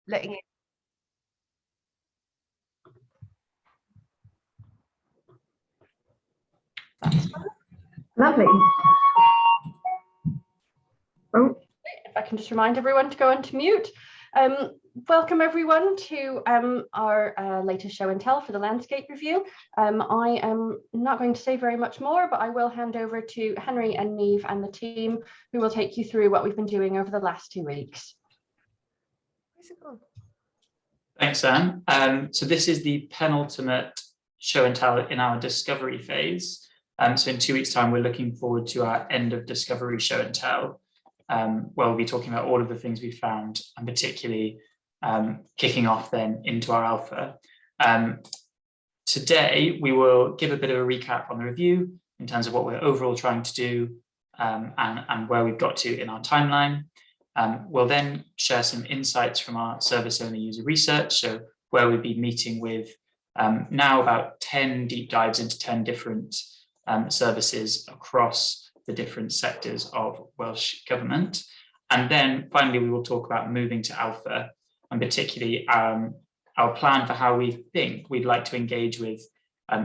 letting you. Lovely. Oh. If I can just remind everyone to go onto mute. Welcome everyone to our latest show and tell for the landscape review. I am not going to say very much more, but I will hand over to Henry and Niamh and the team, who will take you through what we've been doing over the last 2 weeks. Thanks, Anne. So this is the penultimate show and tell in our discovery phase. So in 2 weeks' time, we're looking forward to our end of discovery show and tell, where we'll be talking about all of the things we found, and particularly kicking off then into our alpha. Today, we will give a bit of a recap on the review in terms of what we're overall trying to do and where we've got to in our timeline. We'll then share some insights from our service owner user research, so where we'll be meeting with now about 10 deep dives into 10 different services across the different sectors of Welsh government. And then finally, we will talk about moving to alpha, and particularly our plan for how we think we'd like to engage with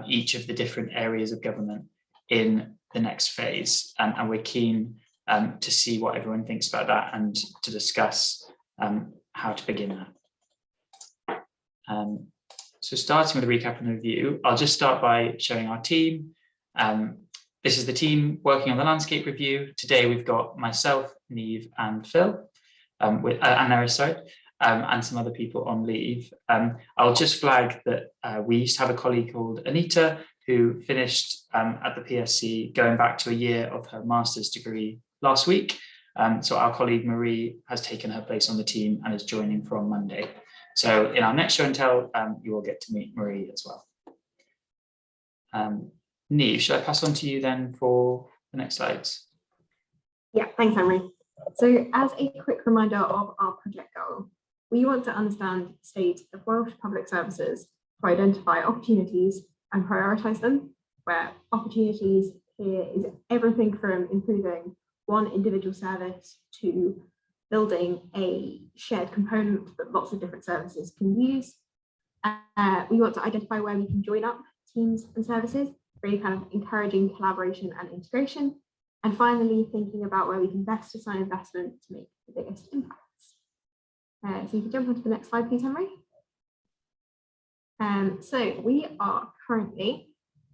each of the different areas of government in the next phase. And we're keen to see what everyone thinks about that and to discuss how to begin that. So starting with a recap and review, I'll just start by showing our team. This is the team working on the landscape review. Today we've got myself, Niamh and Phil, and Eris, sorry, and some other people on leave. I'll just flag that we used to have a colleague called Anita who finished at the PSC, going back to a year of her master's degree last week. So our colleague Marie has taken her place on the team and is joining from Monday. So in our next show and tell, you will get to meet Marie as well. Niamh, should I pass on to you then for the next slides? Yeah, thanks, Henry. So as a quick reminder of our project goal, we want to understand the state of Welsh public services to identify opportunities and prioritise them, where opportunities here is everything from improving one individual service to building a shared component that lots of different services can use. We want to identify where we can join up teams and services, really kind of encouraging collaboration and integration. And finally, thinking about where we can best assign investment to make the biggest impacts. So you can jump onto the next slide, please, Henry. So we are currently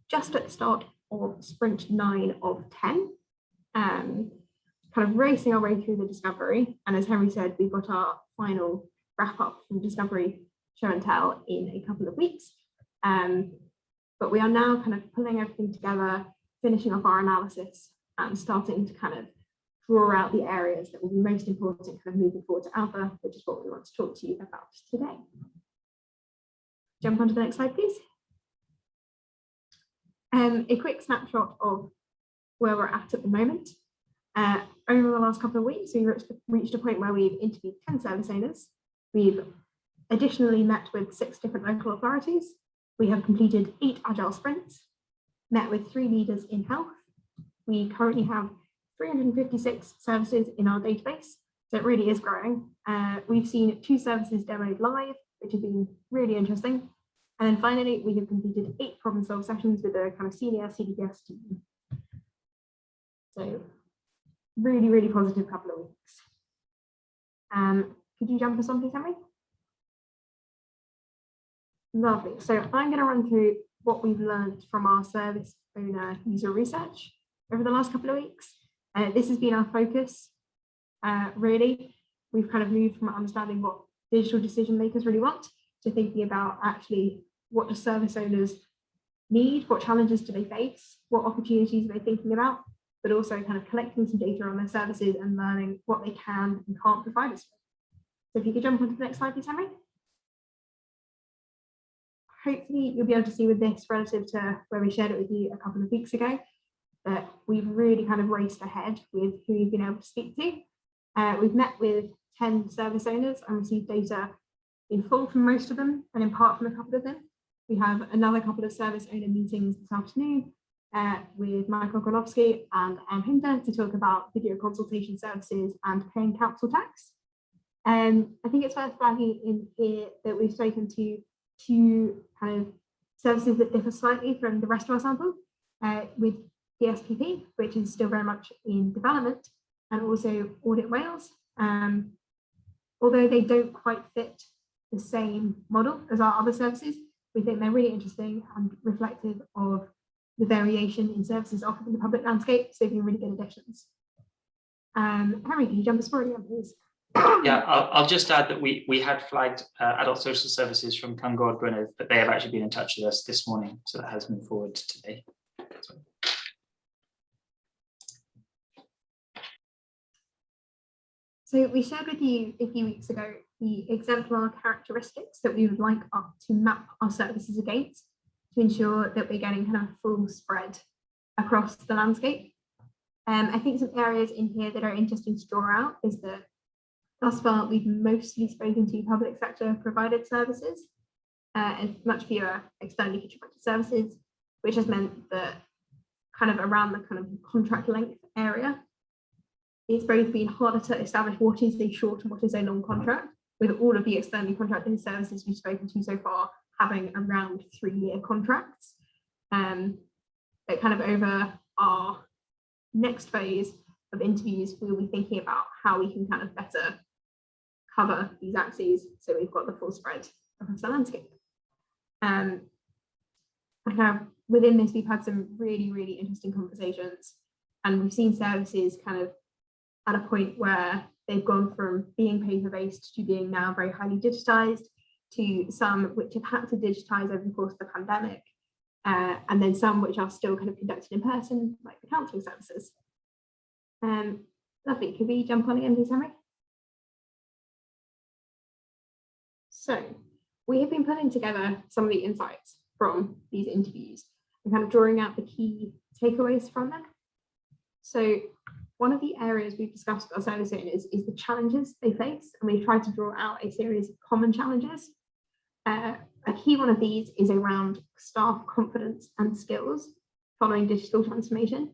just at the start of sprint 9 of 10, kind of racing our way through the discovery. And as Henry said, we've got our final wrap up from discovery show and tell in a couple of weeks. But we are now kind of pulling everything together, finishing off our analysis and starting to kind of draw out the areas that will be most important kind of moving forward to alpha, which is what we want to talk to you about today. Jump onto the next slide, please. A quick snapshot of where we're at the moment. Over the last couple of weeks, we reached a point where we've interviewed 10 service owners. We've additionally met with 6 different local authorities. We have completed 8 agile sprints, met with 3 leaders in health. We currently have 356 services in our database, so it really is growing. We've seen 2 services demoed live, which has been really interesting. And then finally, we have completed 8 problem solve sessions with a kind of senior CDPS team. So really, really positive couple of weeks. Could you jump us on, please, Henry? Lovely. So I'm going to run through what we've learned from our service owner user research over the last couple of weeks. This has been our focus, really. We've kind of moved from understanding what digital decision makers really want to thinking about actually what do service owners need, what challenges do they face, what opportunities are they thinking about, but also kind of collecting some data on their services and learning what they can and can't provide us with. So if you could jump onto the next slide, please, Henry. Hopefully you'll be able to see with this relative to where we shared it with you a couple of weeks ago, that we've really kind of raced ahead with who you've been able to speak to. We've met with 10 service owners and received data in full from most of them and in part from a couple of them. We have another couple of service owner meetings this afternoon with Michael Golowski and Anne Hinder to talk about video consultation services and paying council tax. I think it's worth flagging in here that we've spoken to two kind of services that differ slightly from the rest of our sample, with DSPP, which is still very much in development, and also Audit Wales. Although they don't quite fit the same model as our other services, we think they're really interesting and reflective of the variation in services offered in the public landscape, so they've been really good additions. Harry, can you jump us forward again, please? Yeah, I'll just add that we had flagged adult social services from Canolfan Gwasanaethau, but they have actually been in touch with us this morning, so that has moved forward today. So we shared with you a few weeks ago the exemplar characteristics that we would like to map our services against to ensure that we're getting kind of full spread across the landscape. I think some areas in here that are interesting to draw out is that thus far we've mostly spoken to public sector provided services and much fewer externally contracted services, which has meant that kind of around the kind of contract length area, it's both been harder to establish what is a short and what is a long contract, with all of the externally contracted services we've spoken to so far having around 3-year contracts. But kind of over our next phase of interviews, we'll be thinking about how we can kind of better cover these axes so we've got the full spread across the landscape. And kind of within this, we've had some really, really interesting conversations, and we've seen services kind of at a point where they've gone from being paper-based to being now very highly digitized, to some which have had to digitize over the course of the pandemic, and then some which are still kind of conducted in person, like the counselling services. Lovely, could we jump on again, please, Henry? So we have been putting together some of the insights from these interviews and kind of drawing out the key takeaways from them. So one of the areas we've discussed with our service owners is the challenges they face, and we've tried to draw out a series of common challenges. A key one of these is around staff confidence and skills following digital transformation.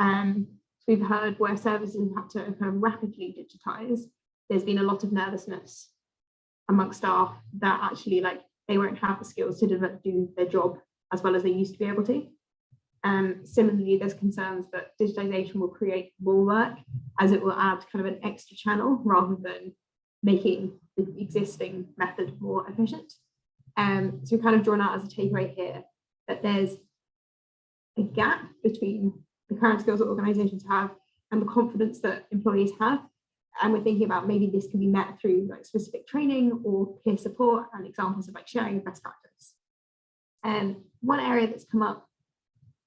So we've heard where services have to kind of rapidly digitize, there's been a lot of nervousness amongst staff that actually they won't have the skills to do their job as well as they used to be able to. Similarly, there's concerns that digitization will create more work, as it will add kind of an extra channel rather than making the existing method more efficient. So we've kind of drawn out as a takeaway here that there's a gap between the current skills that organizations have and the confidence that employees have. And we're thinking about maybe this can be met through specific training or peer support and examples of sharing of best practice. One area that's come up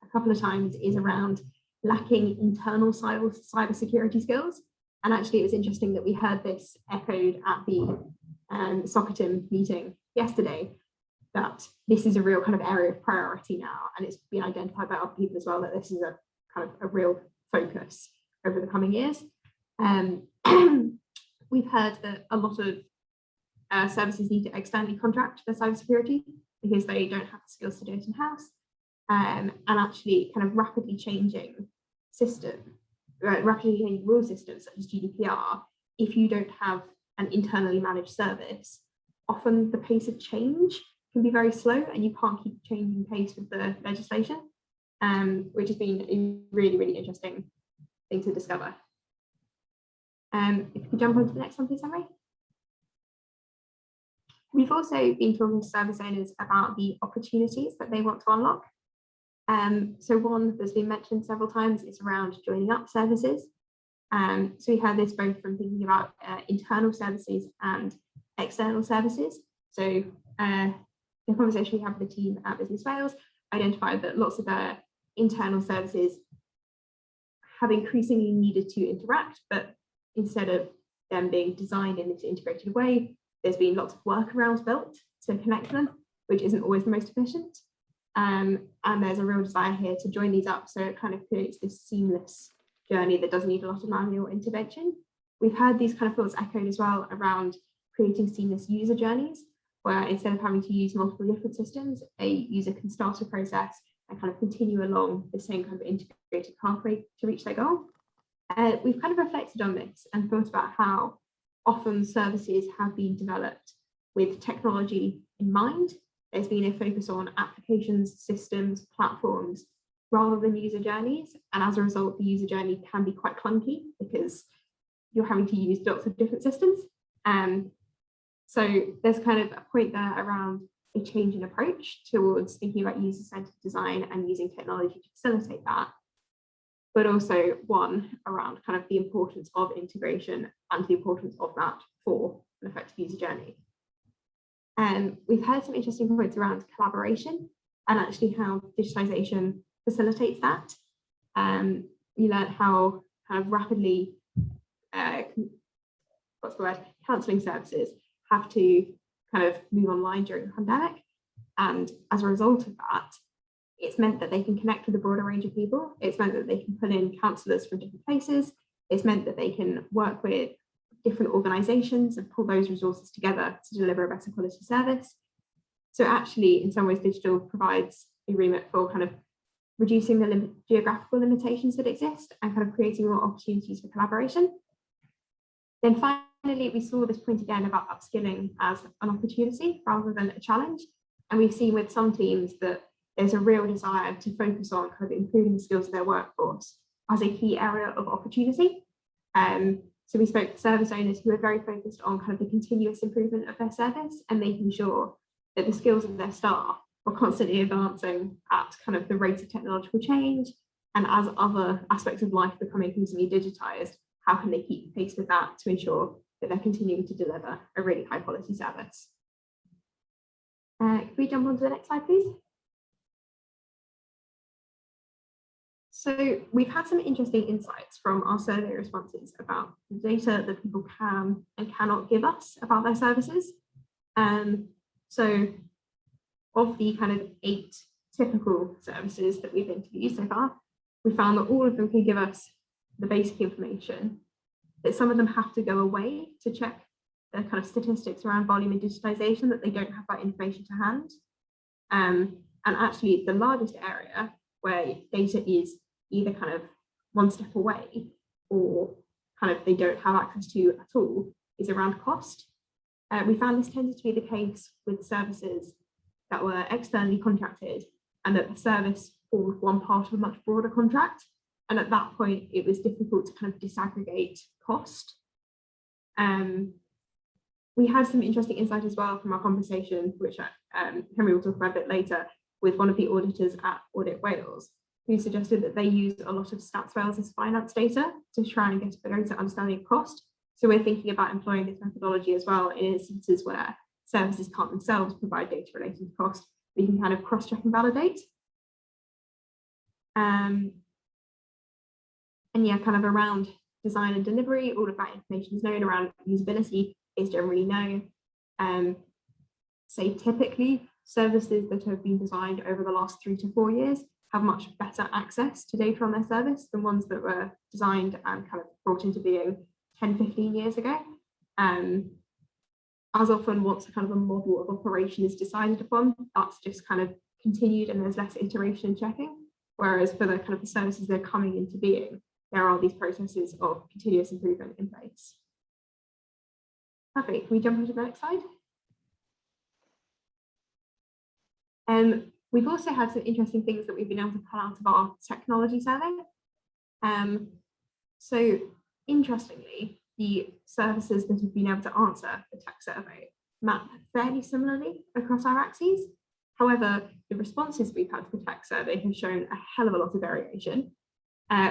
a couple of times is around lacking internal cybersecurity skills. And actually, it was interesting that we heard this echoed at the soccer team meeting yesterday, that this is a real kind of area of priority now. And it's been identified by other people as well that this is a kind of a real focus over the coming years. We've heard that a lot of services need to externally contract their cybersecurity because they don't have the skills to do it in-house. And actually kind of rapidly changing rule systems such as GDPR, if you don't have an internally managed service, often the pace of change can be very slow and you can't keep changing pace with the legislation, which has been a really, really interesting thing to discover. If you could jump on to the next one, please, Henry. We've also been talking to service owners about the opportunities that they want to unlock. So one that's been mentioned several times is around joining up services. So we heard this both from thinking about internal services and external services. So the conversation we had with the team at Business Wales identified that lots of their internal services have increasingly needed to interact, but instead of them being designed in this integrated way, there's been lots of workarounds built to connect them, which isn't always the most efficient. And there's a real desire here to join these up, so it kind of creates this seamless journey that doesn't need a lot of manual intervention. We've had these kind of thoughts echoed as well around creating seamless user journeys, where instead of having to use multiple different systems, a user can start a process and kind of continue along the same kind of integrated pathway to reach their goal. We've kind of reflected on this and thought about how often services have been developed with technology in mind. There's been a focus on applications, systems, platforms, rather than user journeys. And as a result, the user journey can be quite clunky because you're having to use lots of different systems. So there's kind of a point there around a change in approach towards thinking about user-centered design and using technology to facilitate that, but also one around kind of the importance of integration and the importance of that for an effective user journey. We've heard some interesting points around collaboration and actually how digitization facilitates that. We learned how kind of rapidly counselling services have to kind of move online during the pandemic. And as a result of that, it's meant that they can connect with a broader range of people. It's meant that they can pull in counsellors from different places. It's meant that they can work with different organisations and pull those resources together to deliver a better quality service. So actually, in some ways, digital provides a remit for kind of reducing the geographical limitations that exist and kind of creating more opportunities for collaboration. Then finally, we saw this point again about upskilling as an opportunity rather than a challenge. And we've seen with some teams that there's a real desire to focus on kind of improving the skills of their workforce as a key area of opportunity. So we spoke to service owners who are very focused on kind of the continuous improvement of their service and making sure that the skills of their staff are constantly advancing at kind of the rate of technological change. And as other aspects of life become increasingly digitized, how can they keep pace with that to ensure that they're continuing to deliver a really high quality service? Can we jump on to the next slide, please? So we've had some interesting insights from our survey responses about the data that people can and cannot give us about their services. So of the kind of 8 typical services that we've interviewed so far, we found that all of them can give us the basic information, that some of them have to go away to check the kind of statistics around volume and digitization, that they don't have that information to hand. And actually the largest area where data is either kind of one step away or kind of they don't have access to at all is around cost. We found this tended to be the case with services that were externally contracted and that the service formed one part of a much broader contract. And at that point, it was difficult to kind of disaggregate cost. We had some interesting insight as well from our conversation, which Henry will talk about a bit later, with one of the auditors at Audit Wales, who suggested that they use a lot of Stats Wales' finance data to try and get a greater understanding of cost. So we're thinking about employing this methodology as well in instances where services can't themselves provide data related to cost. We can kind of cross-check and validate. And yeah, kind of around design and delivery, all of that information is known. Around usability is generally known. So typically, services that have been designed over the last 3 to 4 years have much better access to data on their service than ones that were designed and kind of brought into being 10, 15 years ago. As often, once a kind of a model of operation is decided upon, that's just kind of continued and there's less iteration and checking. Whereas for the kind of the services that are coming into being, there are these processes of continuous improvement in place. Perfect. Can we jump into the next slide? We've also had some interesting things that we've been able to pull out of our technology survey. So interestingly, the services that have been able to answer the tech survey map fairly similarly across our axes. However, the responses we've had to the tech survey have shown a hell of a lot of variation.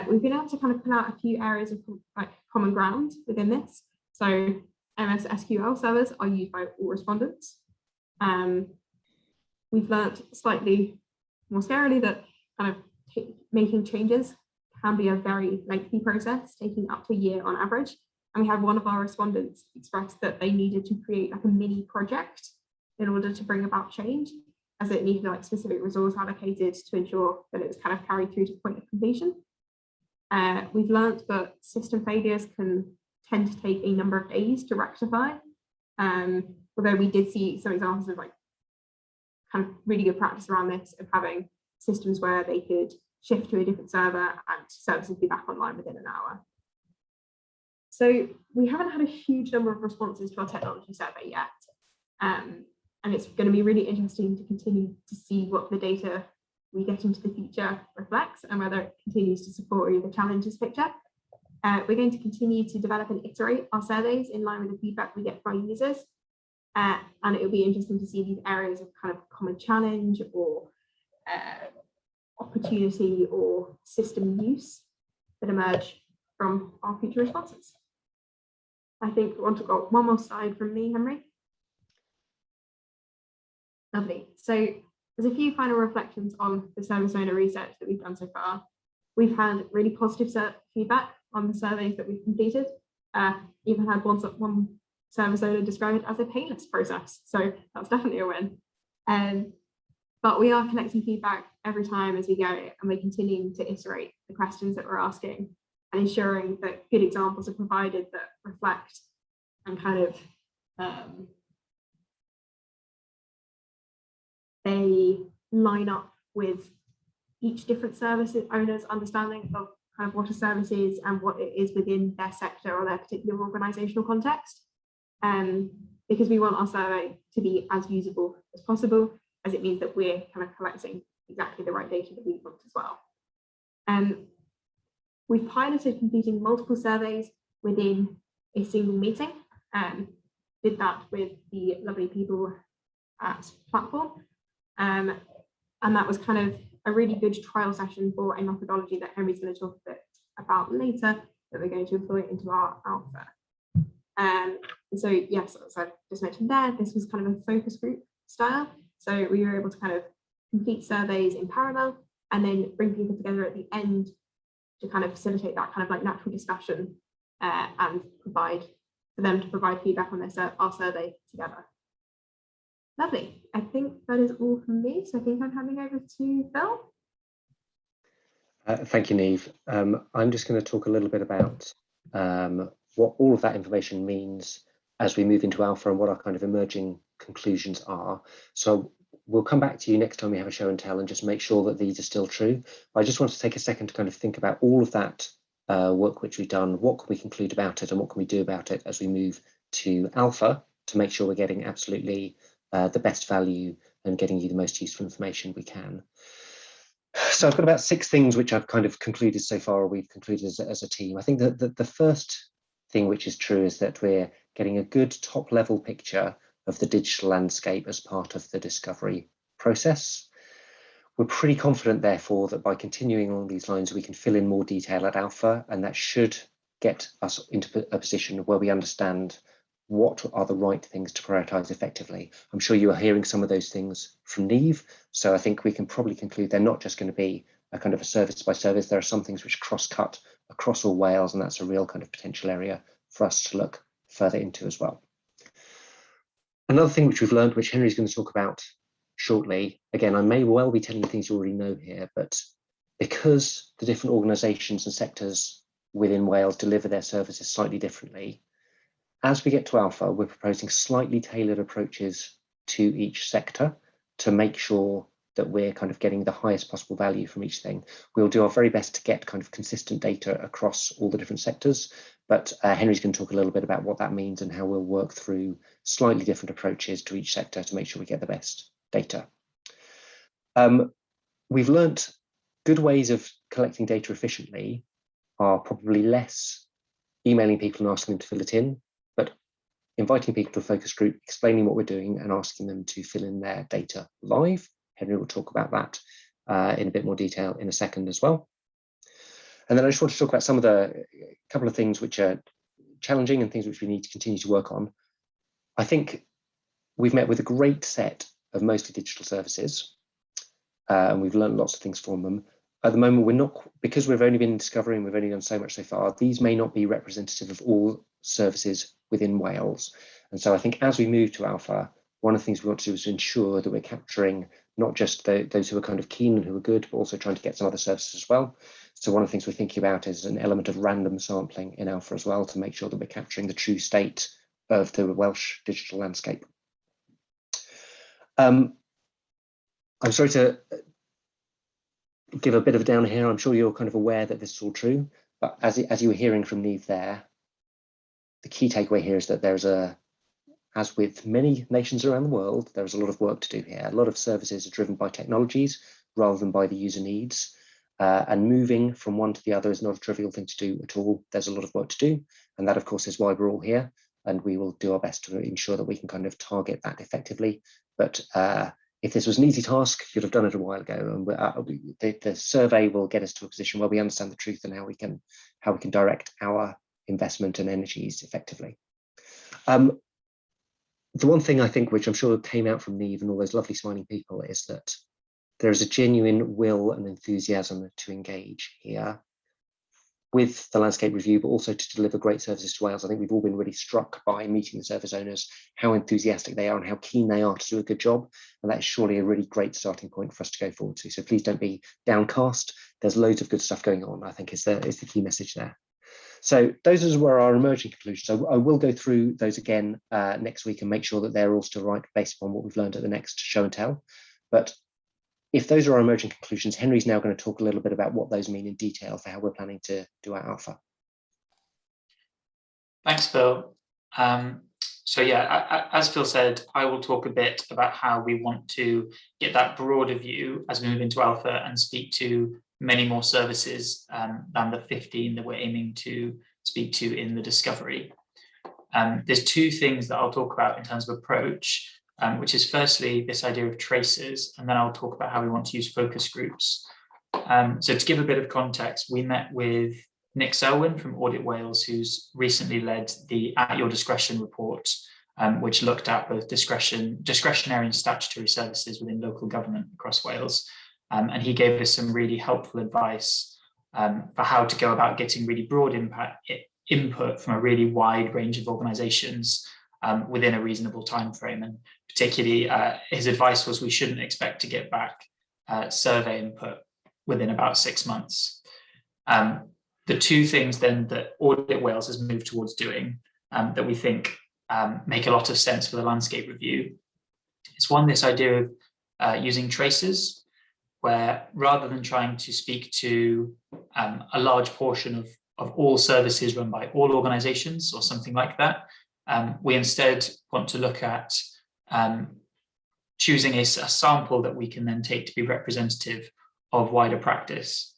We've been able to kind of pull out a few areas of like common ground within this. So MS SQL servers are used by all respondents. We've learnt slightly more scarily that kind of making changes can be a very lengthy process, taking up to a year on average. And we had one of our respondents express that they needed to create like a mini project in order to bring about change, as it needed like specific resource allocated to ensure that it was kind of carried through to the point of completion. We've learnt that system failures can tend to take a number of days to rectify, although we did see some examples of like kind of really good practice around this, of having systems where they could shift to a different server and services be back online within an hour. So we haven't had a huge number of responses to our technology survey yet. And it's going to be really interesting to continue to see what the data we get into the future reflects and whether it continues to support or either challenge this picture. We're going to continue to develop and iterate our surveys in line with the feedback we get from our users. And it will be interesting to see these areas of kind of common challenge or opportunity or system use that emerge from our future responses. I think we want to go one more slide from me, Henry. Lovely. So there's a few final reflections on the service owner research that we've done so far. We've had really positive feedback on the surveys that we've completed. Even had one service owner describe it as a painless process. So that's definitely a win. But we are collecting feedback every time as we go, and we're continuing to iterate the questions that we're asking and ensuring that good examples are provided that reflect and kind of they line up with each different service owner's understanding of kind of what a service is and what it is within their sector or their particular organizational context. Because we want our survey to be as usable as possible, as it means that we're kind of collecting exactly the right data that we want as well. We've piloted completing multiple surveys within a single meeting. Did that with the lovely people at Platform. And that was kind of a really good trial session for a methodology that Henry's going to talk a bit about later that we're going to employ into our alpha. And so, yes, as I just mentioned there, this was kind of a focus group style. So we were able to kind of complete surveys in parallel and then bring people together at the end to kind of facilitate that kind of like natural discussion and provide for them to provide feedback on our survey together. Lovely. I think that is all from me. So I think I'm handing over to Phil. Thank you, Niamh. I'm just going to talk a little bit about what all of that information means as we move into alpha and what our kind of emerging conclusions are. So we'll come back to you next time we have a show and tell and just make sure that these are still true. But I just want to take a second to kind of think about all of that work which we've done, what can we conclude about it and what can we do about it as we move to alpha to make sure we're getting absolutely the best value and getting you the most useful information we can. So I've got about 6 things which I've kind of concluded so far, or we've concluded as a team. I think that the first thing which is true is that we're getting a good top level picture of the digital landscape as part of the discovery process. We're pretty confident, therefore, that by continuing along these lines, we can fill in more detail at alpha, and that should get us into a position where we understand what are the right things to prioritize effectively. I'm sure you are hearing some of those things from Niamh, so I think we can probably conclude they're not just going to be a kind of a service by service. There are some things which cross-cut across all Wales, and that's a real kind of potential area for us to look further into as well. Another thing which we've learned, which Henry's going to talk about shortly, again, I may well be telling you things you already know here, but because the different organisations and sectors within Wales deliver their services slightly differently, as we get to alpha, we're proposing slightly tailored approaches to each sector to make sure that we're kind of getting the highest possible value from each thing. We'll do our very best to get kind of consistent data across all the different sectors, but Henry's going to talk a little bit about what that means and how we'll work through slightly different approaches to each sector to make sure we get the best data. We've learnt good ways of collecting data efficiently are probably less emailing people and asking them to fill it in, but inviting people to a focus group, explaining what we're doing and asking them to fill in their data live. Henry will talk about that in a bit more detail in a second as well. And then I just want to talk about some of the couple of things which are challenging and things which we need to continue to work on. I think we've met with a great set of mostly digital services and we've learned lots of things from them. At the moment, we're not, because we've only been discovering, we've only done so much so far, these may not be representative of all services within Wales. And so I think as we move to alpha, one of the things we want to do is to ensure that we're capturing not just those who are kind of keen and who are good, but also trying to get some other services as well. So one of the things we're thinking about is an element of random sampling in alpha as well to make sure that we're capturing the true state of the Welsh digital landscape. I'm sorry to give a bit of a down here. I'm sure you're kind of aware that this is all true, but as you were hearing from Niamh there, the key takeaway here is that there's as with many nations around the world, there's a lot of work to do here. A lot of services are driven by technologies rather than by the user needs. And moving from one to the other is not a trivial thing to do at all. There's a lot of work to do. And that, of course, is why we're all here. And we will do our best to ensure that we can kind of target that effectively. But if this was an easy task, you'd have done it a while ago. And the survey will get us to a position where we understand the truth and how we can direct our investment and energies effectively. The one thing I think, which I'm sure came out from Neve and all those lovely smiling people, is that there is a genuine will and enthusiasm to engage here with the landscape review, but also to deliver great services to Wales. I think we've all been really struck by meeting the service owners, how enthusiastic they are and how keen they are to do a good job. And that is surely a really great starting point for us to go forward to. So please don't be downcast. There's loads of good stuff going on, I think is the key message there. So those were our emerging conclusions. So I will go through those again next week and make sure that they're all still right based upon what we've learned at the next show and tell. But if those are our emerging conclusions, Henry's now going to talk a little bit about what those mean in detail for how we're planning to do our alpha. Thanks, Phil. So yeah, as Phil said, I will talk a bit about how we want to get that broader view as we move into alpha and speak to many more services than the 15 that we're aiming to speak to in the discovery. There's two things that I'll talk about in terms of approach, which is firstly this idea of traces, and then I'll talk about how we want to use focus groups. So to give a bit of context, we met with Nick Selwyn from Audit Wales, who's recently led the At Your Discretion report, which looked at both discretionary and statutory services within local government across Wales. And he gave us some really helpful advice for how to go about getting really broad input from a really wide range of organisations within a reasonable time frame. And particularly, his advice was we shouldn't expect to get back survey input within about 6 months. The two things then that Audit Wales has moved towards doing that we think make a lot of sense for the landscape review is one, this idea of using traces, where rather than trying to speak to a large portion of all services run by all organisations or something like that, we instead want to look at choosing a sample that we can then take to be representative of wider practice.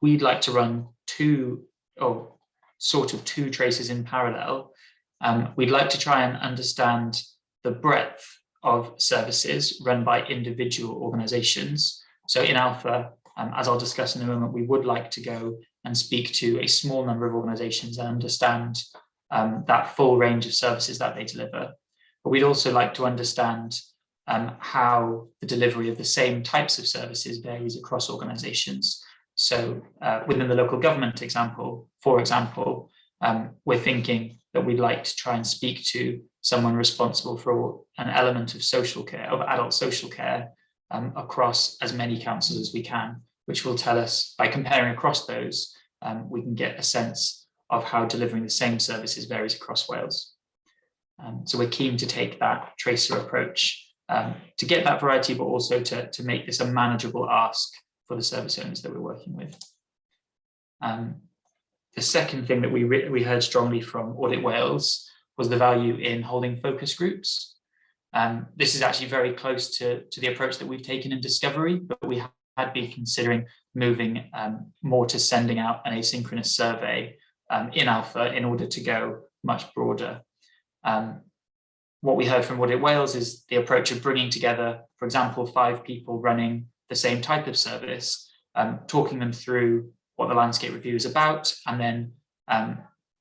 We'd like to run two traces in parallel. We'd like to try and understand the breadth of services run by individual organisations. So in Alpha, as I'll discuss in a moment, we would like to go and speak to a small number of organisations and understand that full range of services that they deliver. But we'd also like to understand how the delivery of the same types of services varies across organisations. So within the local government example, for example, we're thinking that we'd like to try and speak to someone responsible for an element of social care, of adult social care, across as many councils as we can, which will tell us, by comparing across those, we can get a sense of how delivering the same services varies across Wales. So we're keen to take that tracer approach to get that variety, but also to make this a manageable ask for the service owners that we're working with. The second thing that we heard strongly from Audit Wales was the value in holding focus groups. This is actually very close to the approach that we've taken in Discovery, but we had been considering moving more to sending out an asynchronous survey in Alpha in order to go much broader. What we heard from Audit Wales is the approach of bringing together, for example, 5 people running the same type of service, talking them through what the landscape review is about, and then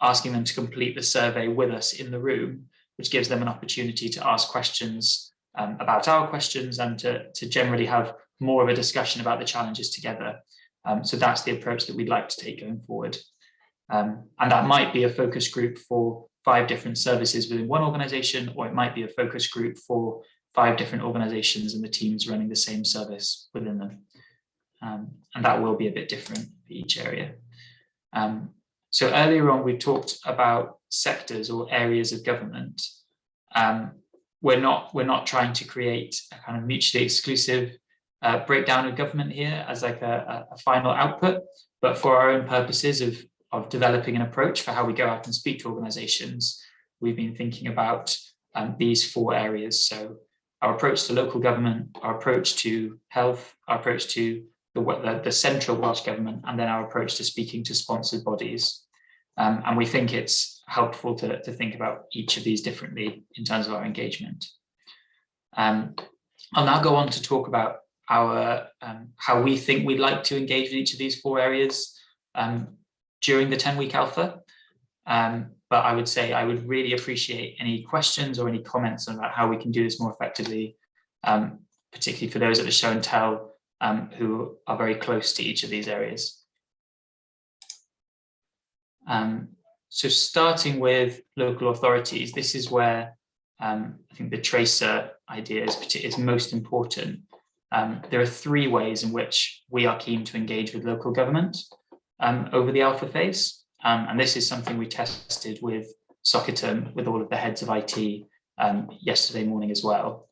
asking them to complete the survey with us in the room, which gives them an opportunity to ask questions about our questions and to generally have more of a discussion about the challenges together. So that's the approach that we'd like to take going forward. And that might be a focus group for 5 different services within one organisation, or it might be a focus group for 5 different organisations and the teams running the same service within them. And that will be a bit different for each area. So earlier on, we talked about sectors or areas of government. We're not trying to create a kind of mutually exclusive breakdown of government here as like a final output, but for our own purposes of developing an approach for how we go out and speak to organisations, we've been thinking about these 4 areas. So our approach to local government, our approach to health, our approach to the central Welsh government, and then our approach to speaking to sponsored bodies. And we think it's helpful to think about each of these differently in terms of our engagement. I'll now go on to talk about our how we think we'd like to engage with each of these 4 areas during the 10-week alpha. But I would say I would really appreciate any questions or any comments about how we can do this more effectively, particularly for those at the show and tell who are very close to each of these areas. So starting with local authorities, this is where I think the tracer idea is most important. There are 3 ways in which we are keen to engage with local government over the alpha phase. And this is something we tested with Soccerton, with all of the heads of IT yesterday morning as well.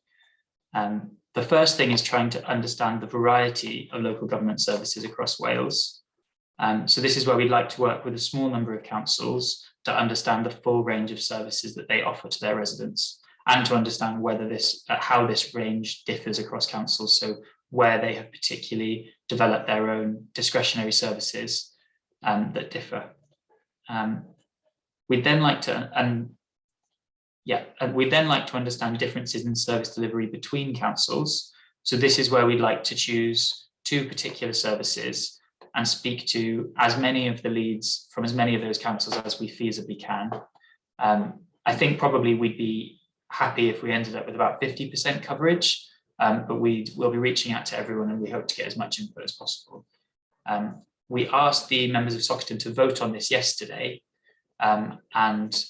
The first thing is trying to understand the variety of local government services across Wales. So this is where we'd like to work with a small number of councils to understand the full range of services that they offer to their residents, and to understand whether how this range differs across councils. So where they have particularly developed their own discretionary services that differ. We'd then like to understand differences in service delivery between councils. So this is where we'd like to choose 2 particular services and speak to as many of the leads from as many of those councils as we feasibly can. I think probably we'd be happy if we ended up with about 50% coverage, but we'll be reaching out to everyone, and we hope to get as much input as possible. We asked the members of Soccerton to vote on this yesterday, and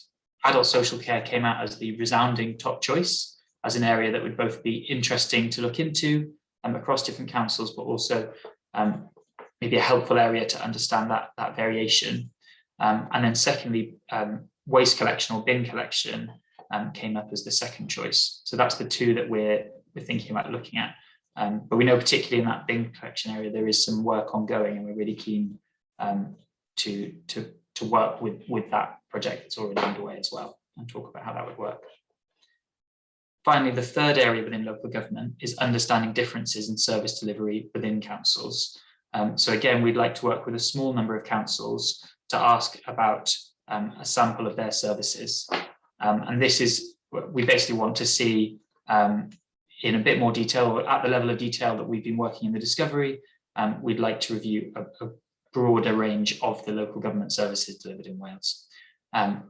adult social care came out as the resounding top choice, as an area that would both be interesting to look into across different councils, but also maybe a helpful area to understand that variation. And then secondly, waste collection or bin collection came up as the second choice. So that's the 2 that we're thinking about looking at. But we know particularly in that bin collection area, there is some work ongoing, and we're really keen to work with that project that's already underway as well, and talk about how that would work. Finally, the third area within local government is understanding differences in service delivery within councils. So again, we'd like to work with a small number of councils to ask about a sample of their services. And this is, we basically want to see in a bit more detail, at the level of detail that we've been working in the discovery, we'd like to review a broader range of the local government services delivered in Wales.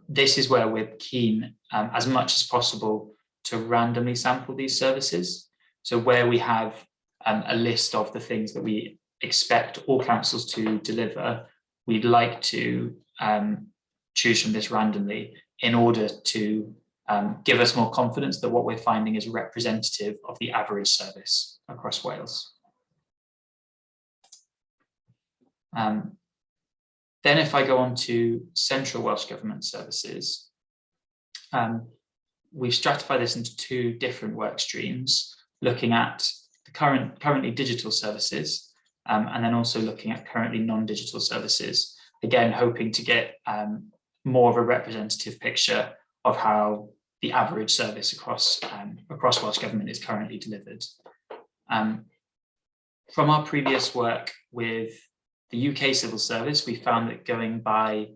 This is where we're keen, as much as possible, to randomly sample these services. So where we have a list of the things that we expect all councils to deliver, we'd like to choose from this randomly in order to give us more confidence that what we're finding is representative of the average service across Wales. Then if I go on to central Welsh Government services, we've stratified this into 2 different work streams, looking at the currently digital services, and then also looking at currently non-digital services, again, hoping to get more of a representative picture of how the average service across Welsh Government is currently delivered. From our previous work with the UK Civil Service, we found that going by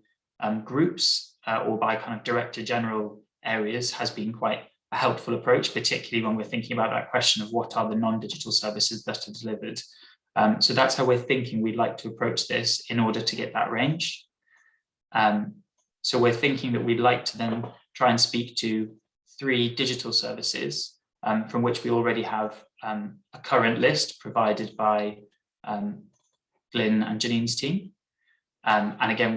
groups or by kind of Director General areas has been quite a helpful approach, particularly when we're thinking about that question of what are the non-digital services that are delivered. So that's how we're thinking we'd like to approach this in order to get that range. So we're thinking that we'd like to then try and speak to 3 digital services from which we already have a current list provided by Glyn and Janine's team. And again,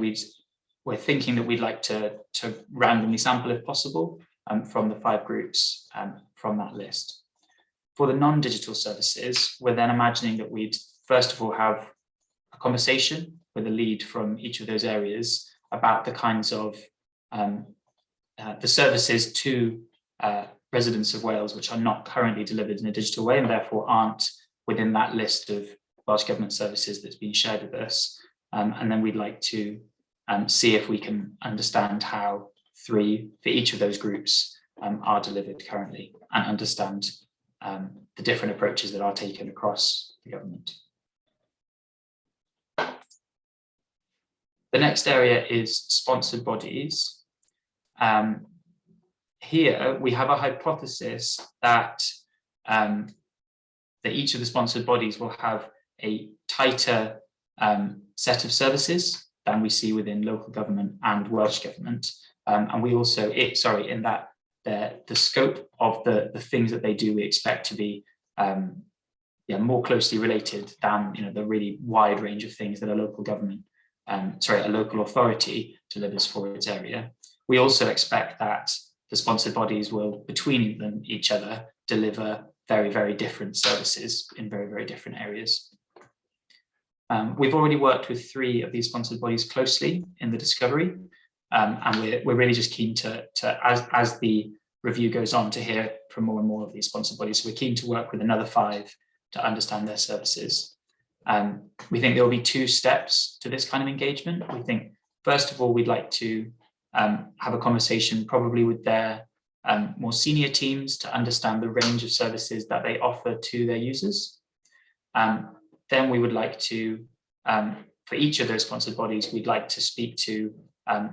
we're thinking that we'd like to randomly sample, if possible, from the 5 groups from that list. For the non-digital services, we're then imagining that we'd first of all have a conversation with a lead from each of those areas about the kinds of the services to residents of Wales which are not currently delivered in a digital way and therefore aren't within that list of Welsh Government services that's been shared with us. And then we'd like to see if we can understand how 3 for each of those groups are delivered currently, and understand the different approaches that are taken across the government. The next area is sponsored bodies. Here we have a hypothesis that that each of the sponsored bodies will have a tighter set of services than we see within local government and Welsh government, and we also in that the scope of the things that they do we expect to be more closely related than the really wide range of things that a local government a local authority delivers for its area. We also expect that the sponsored bodies will, between them each other, deliver very, very different services in very, very different areas. We've already worked with 3 of these sponsored bodies closely in the discovery, and we're really just keen to as the review goes on, to hear from more and more of these sponsored bodies. So we're keen to work with another 5 to understand their services. We think there will be 2 steps to this kind of engagement. We think, first of all, we'd like to have a conversation probably with their more senior teams to understand the range of services that they offer to their users. Then we would like to, for each of those sponsored bodies, we'd like to speak to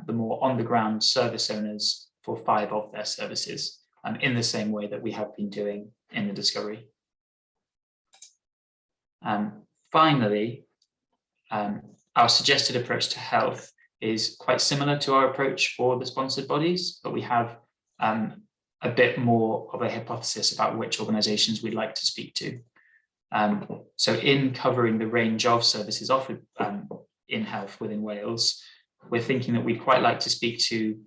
the more on-the-ground service owners for 5 of their services, in the same way that we have been doing in the discovery. Finally, our suggested approach to health is quite similar to our approach for the sponsored bodies, but we have a bit more of a hypothesis about which organisations we'd like to speak to. So in covering the range of services offered in health within Wales, we're thinking that we'd quite like to speak to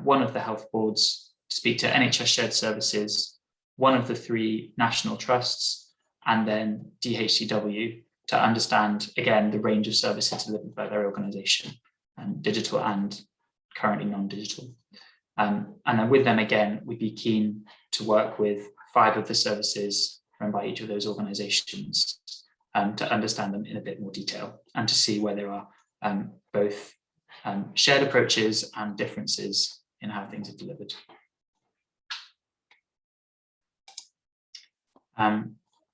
one of the health boards, speak to NHS Shared Services, one of the 3 national trusts, and then DHCW, to understand, again, the range of services delivered by their organisation, digital and currently non-digital. And then with them, again, we'd be keen to work with 5 of the services run by each of those organisations to understand them in a bit more detail, and to see where there are both shared approaches and differences in how things are delivered.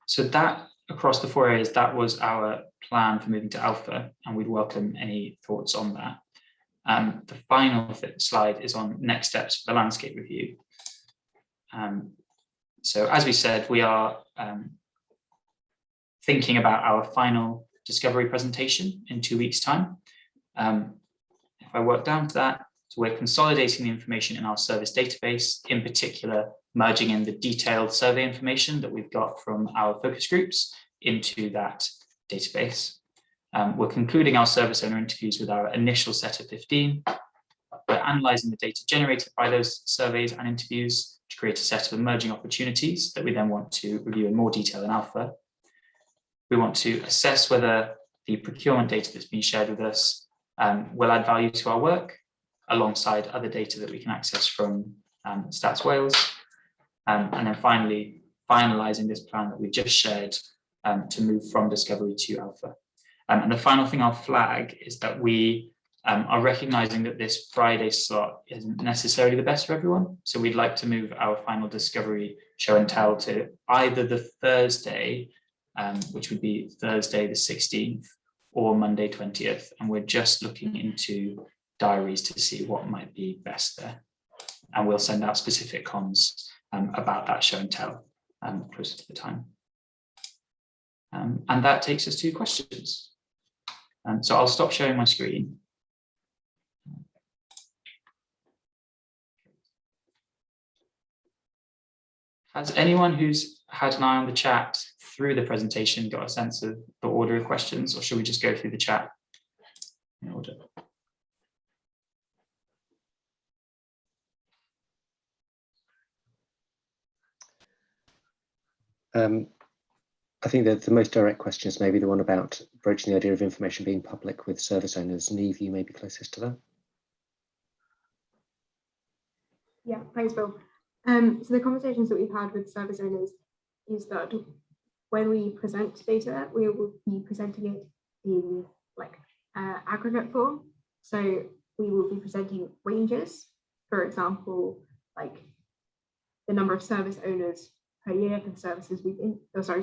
So that, across the 4 areas, that was our plan for moving to Alpha, and we'd welcome any thoughts on that. The final slide is on next steps for the landscape review. So as we said, we are thinking about our final discovery presentation in 2 weeks' time. If I work down to that, so we're consolidating the information in our service database, in particular, merging in the detailed survey information that we've got from our focus groups into that database. We're concluding our service owner interviews with our initial set of 15. We're analysing the data generated by those surveys and interviews to create a set of emerging opportunities that we then want to review in more detail in Alpha. We want to assess whether the procurement data that's been shared with us will add value to our work, alongside other data that we can access from Stats Wales. And then finally, finalising this plan that we've just shared to move from discovery to Alpha. And the final thing I'll flag is that we are recognising that this Friday slot isn't necessarily the best for everyone. So we'd like to move our final discovery show and tell to either the Thursday, which would be Thursday the 16th, or Monday 20th. And we're just looking into diaries to see what might be best there. And we'll send out specific comms about that show and tell closer to the time. And that takes us to questions. So I'll stop sharing my screen. Has anyone who's had an eye on the chat through the presentation got a sense of the order of questions, or should we just go through the chat in order? I think that the most direct question is maybe the one about broaching the idea of information being public with service owners. Neve, you may be closest to that. Yeah, thanks, Bill. So the conversations that we've had with service owners is that when we present data, we will be presenting it in like aggregate form. So we will be presenting ranges, for example, like the number of service owners per year for the services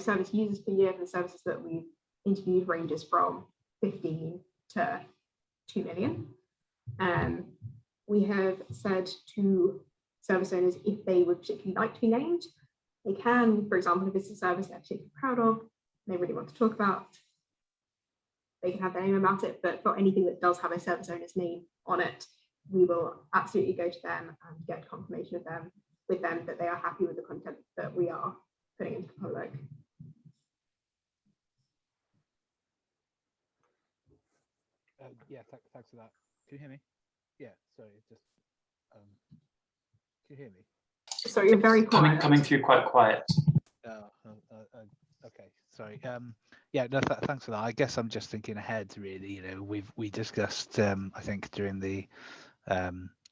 service users per year for the services that we've interviewed ranges from 15 to 2 million. We have said to service owners, if they would particularly like to be named, they can. For example, if it's a service they're particularly proud of, they really want to talk about, they can have their name about it. But for anything that does have a service owner's name on it, we will absolutely go to them and get confirmation of them with them that they are happy with the content that we are putting into the public. Yeah, thanks for that. Can you hear me? Yeah, sorry, just can you hear me? Sorry, you're very quiet. Coming through quite quiet. Okay, sorry. Yeah, no, thanks for that. I guess I'm just thinking ahead, really. You know, we discussed, I think, during the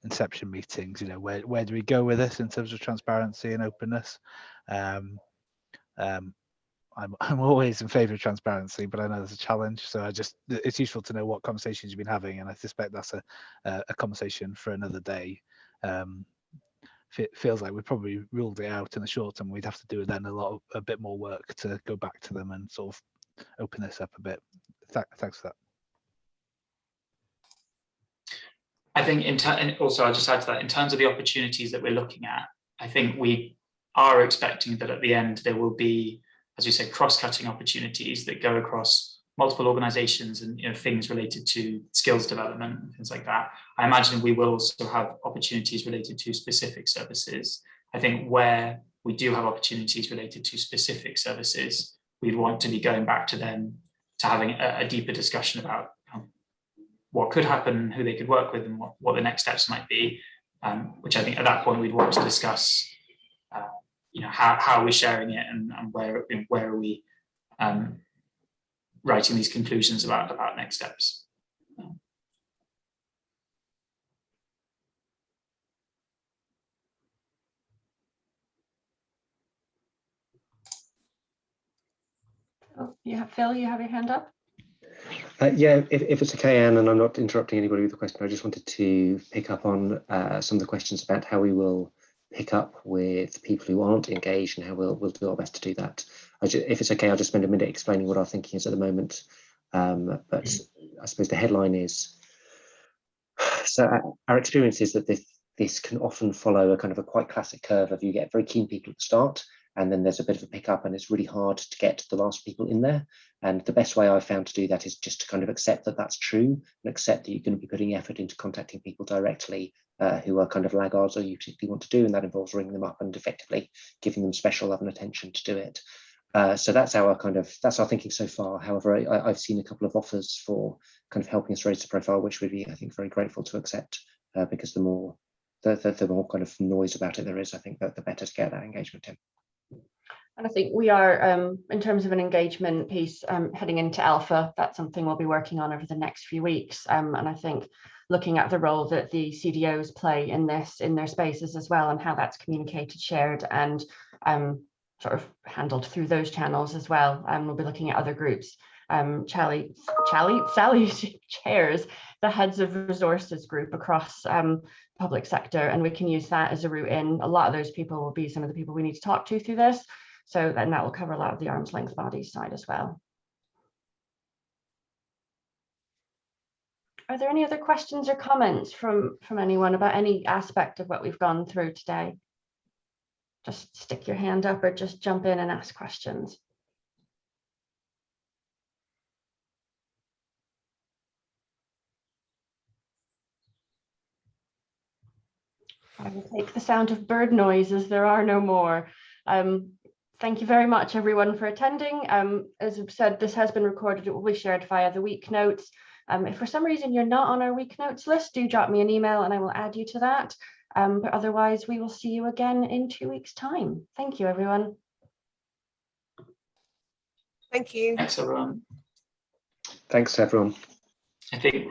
inception meetings, you know, where do we go with this in terms of transparency and openness? I'm always in favour of transparency, but I know there's a challenge. So it's useful to know what conversations you've been having, and I suspect that's a conversation for another day. Feels like we probably ruled it out in the short term. We'd have to do then a bit more work to go back to them and sort of open this up a bit. Thanks for that. I think and also I'll just add to that, in terms of the opportunities that we're looking at, I think we are expecting that at the end there will be, as you said, cross-cutting opportunities that go across multiple organizations and, you know, things related to skills development and things like that. I imagine we will also have opportunities related to specific services. I think where we do have opportunities related to specific services, we'd want to be going back to them to having a deeper discussion about what could happen, who they could work with, and what the next steps might be, which I think at that point we'd want to discuss, you know, how are we sharing it, and where are we writing these conclusions about next steps. Oh, Phil, you have your hand up? Yeah, if it's okay, Anne, and I'm not interrupting anybody with the question, I just wanted to pick up on some of the questions about how we will pick up with people who aren't engaged and how we'll do our best to do that. If it's okay, I'll just spend a minute explaining what our thinking is at the moment. But I suppose the headline is, so our experience is that this can often follow a kind of a quite classic curve of you get very keen people at the start, and then there's a bit of a pickup, and it's really hard to get the last people in there. And the best way I've found to do that is just to kind of accept that that's true, and accept that you're going to be putting effort into contacting people directly who are kind of laggards or you particularly want to do, and that involves ringing them up and effectively giving them special love and attention to do it. So that's our thinking so far. However, I've seen a couple of offers for kind of helping us raise the profile, which we'd be, I think, very grateful to accept, because the more kind of noise about it there is, I think that the better to get that engagement in. And I think we are, in terms of an engagement piece, heading into Alpha. That's something we'll be working on over the next few weeks. And I think looking at the role that the CDOs play in their spaces as well, and how that's communicated, shared, and sort of handled through those channels as well. We'll be looking at other groups. Sally chairs the heads of resources group across public sector, and we can use that as a route in. A lot of those people will be some of the people we need to talk to through this. So then that will cover a lot of the arm's length bodies side as well. Are there any other questions or comments from anyone about any aspect of what we've gone through today? Just stick your hand up or just jump in and ask questions. I will take the sound of bird noise as there are no more. Thank you very much, everyone, for attending. As I've said, this has been recorded. It will be shared via the week notes. If for some reason you're not on our week notes list, do drop me an email and I will add you to that. But otherwise, we will see you again in 2 weeks' time. Thank you, everyone. Thank you. Thanks, everyone. Thanks, everyone. I think